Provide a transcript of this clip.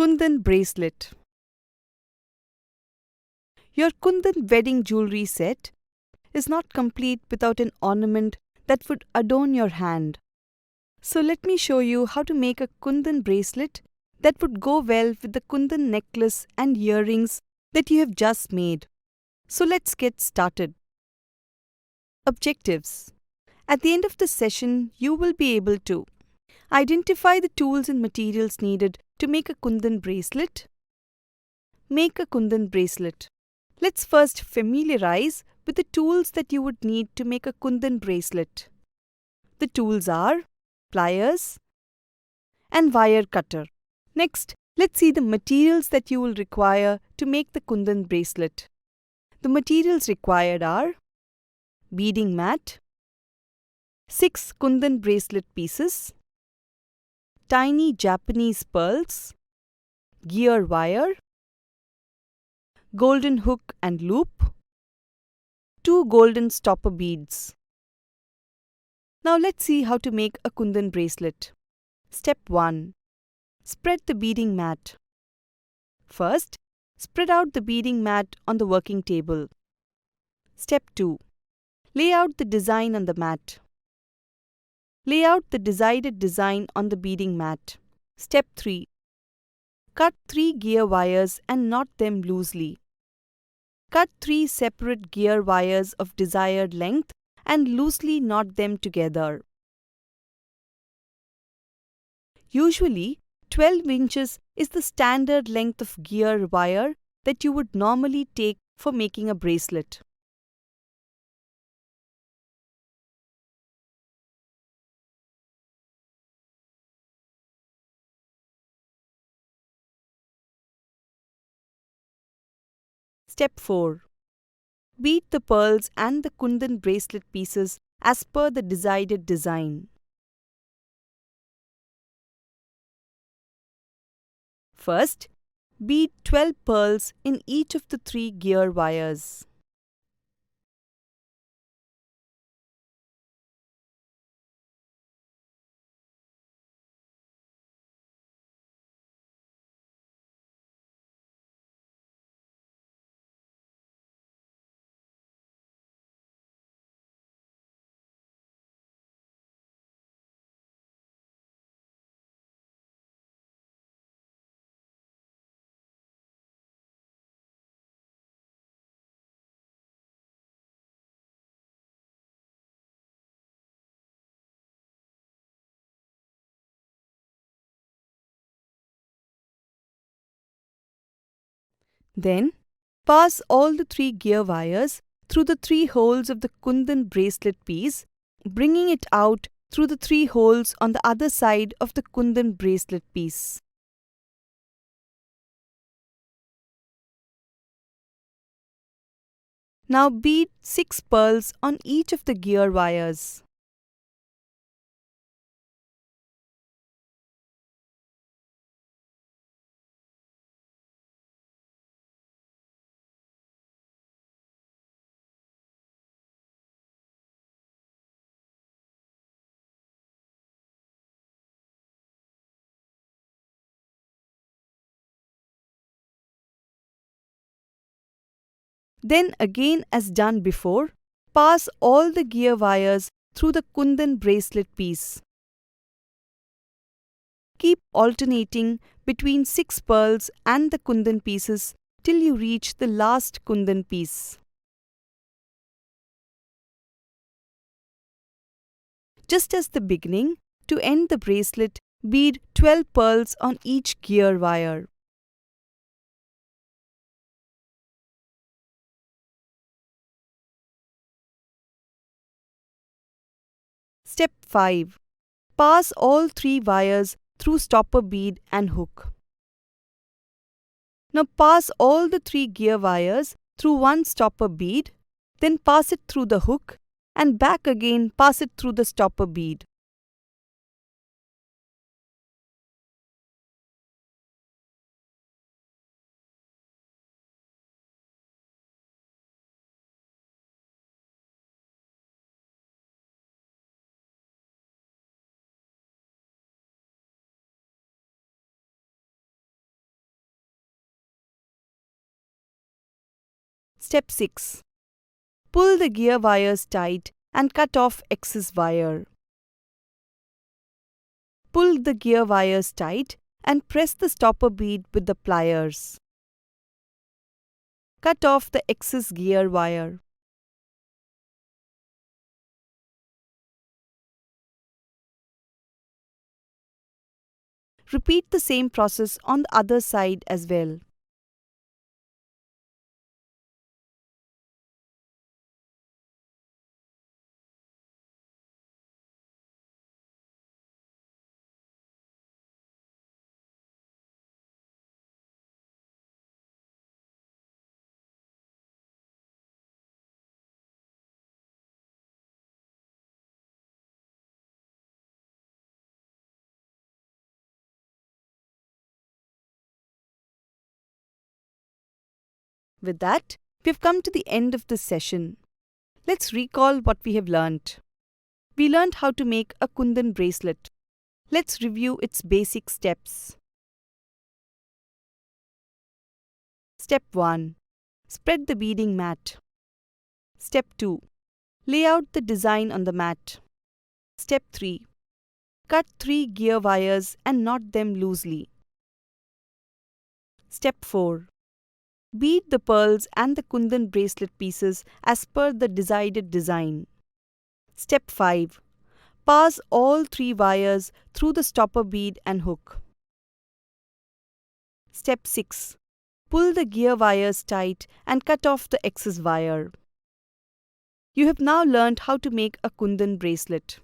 Kundan Bracelet. Your Kundan wedding jewelry set is not complete without an ornament that would adorn your hand. So let me show you how to make a Kundan bracelet that would go well with the Kundan necklace and earrings that you have just made. So let's get started. Objectives. At the end of the session, you will be able to identify the tools and materials needed to make a Kundan bracelet. Make a Kundan bracelet. Let's first familiarize with the tools that you would need to make a Kundan bracelet. The tools are pliers and wire cutter. Next, let's see the materials that you will require to make the Kundan bracelet. The materials required are beading mat, 6 Kundan bracelet pieces, tiny Japanese pearls, gear wire, golden hook and loop, 2 golden stopper beads. Now let's see how to make a Kundan bracelet. Step 1. Spread the beading mat. First, spread out the beading mat on the working table. Step 2. Lay out the design on the mat. Lay out the desired design on the beading mat. Step 3. Cut 3 gear wires and knot them loosely. Cut 3 separate gear wires of desired length and loosely knot them together. Usually, 12 inches is the standard length of gear wire that you would normally take for making a bracelet. Step 4. Bead the pearls and the Kundan bracelet pieces as per the desired design. First, bead 12 pearls in each of the 3 gear wires. Then, pass all the 3 gear wires through the 3 holes of the Kundan bracelet piece, bringing it out through the 3 holes on the other side of the Kundan bracelet piece. Now bead 6 pearls on each of the gear wires. Then again, as done before, pass all the gear wires through the Kundan bracelet piece. Keep alternating between 6 pearls and the Kundan pieces till you reach the last Kundan piece. Just as the beginning, to end the bracelet, bead 12 pearls on each gear wire. Step 5. Pass all 3 wires through stopper bead and hook. Now pass all the 3 gear wires through one stopper bead, then pass it through the hook and back again pass it through the stopper bead. Step 6. Pull the gear wires tight and cut off excess wire. Pull the gear wires tight and press the stopper bead with the pliers. Cut off the excess gear wire. Repeat the same process on the other side as well. With that, we've come to the end of this session. Let's recall what we have learnt. We learnt how to make a Kundan bracelet. Let's review its basic steps. Step 1. Spread the beading mat. Step 2. Lay out the design on the mat. Step 3. Cut 3 gear wires and knot them loosely. Step 4. Bead the pearls and the Kundan bracelet pieces as per the decided design. Step 5. Pass all 3 wires through the stopper bead and hook. Step 6. Pull the gear wires tight and cut off the excess wire. You have now learned how to make a Kundan bracelet.